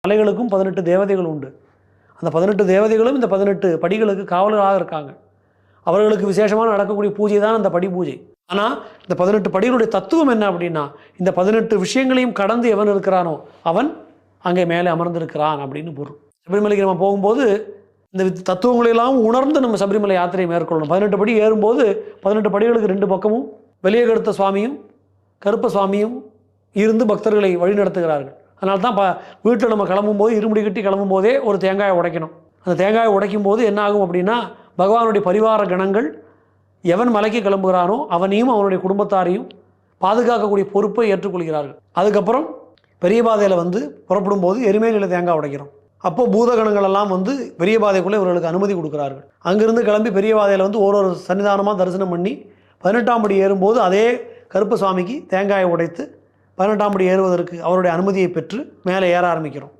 மலைகளுக்கும் 18 தேவதைகள் உண்டு. அந்த 18 தேவதைகளும் இந்த 18 படிகளுக்கு காவலராக இருக்காங்க. அவர்களுக்கு விசேஷமாக நடக்கக்கூடிய பூஜை தான் அந்த படி பூஜை. ஆனால் இந்த 18 படிகளுடைய தத்துவம் என்ன அப்படின்னா, இந்த 18 விஷயங்களையும் கடந்து எவன் இருக்கிறானோ அவன் அங்கே மேலே அமர்ந்திருக்கிறான் அப்படின்னு பொருள். சபரிமலைக்கு நம்ம போகும்போது இந்த தத்துவங்களெல்லாம் உணர்ந்து நம்ம சபரிமலை யாத்திரையை மேற்கொள்ளணும். 18 படி ஏறும்போது 18 படிகளுக்கு 2 பக்கமும் வெளியே கருத்த சுவாமியும் கருப்ப சுவாமியும் இருந்து பக்தர்களை வழிநடத்துகிறார்கள். அதனால தான் வீட்டில் நம்ம கிளம்பும்போது இருமுடி கட்டி கிளம்பும் போதே ஒரு தேங்காயை உடைக்கணும். அந்த தேங்காயை உடைக்கும் போது என்ன ஆகும் அப்படின்னா, பகவானுடைய பரிவார கணங்கள் எவன் மலைக்கு கிளம்புகிறானோ அவனையும் அவனுடைய குடும்பத்தாரையும் பாதுகாக்கக்கூடிய பொறுப்பை ஏற்றுக்கொள்கிறார்கள். அதுக்கப்புறம் பெரிய பாதையில் வந்து புறப்படும் போது எருமேலியில் தேங்காய் உடைக்கிறோம். அப்போ பூதகணங்கள் எல்லாம் வந்து பெரிய பாதைக்குள்ளே இவர்களுக்கு அனுமதி கொடுக்குறார்கள். அங்கிருந்து கிளம்பி பெரிய பாதையில் வந்து ஒரு சன்னிதானமாக தரிசனம் பண்ணி 18ஆம் படி ஏறும்போது அதே கருப்ப சுவாமிக்கு தேங்காயை உடைத்து 18ஆம் படி ஏறுவதற்கு அவருடைய அனுமதியை பெற்று மேலே ஏற ஆரம்பிக்கிறோம்.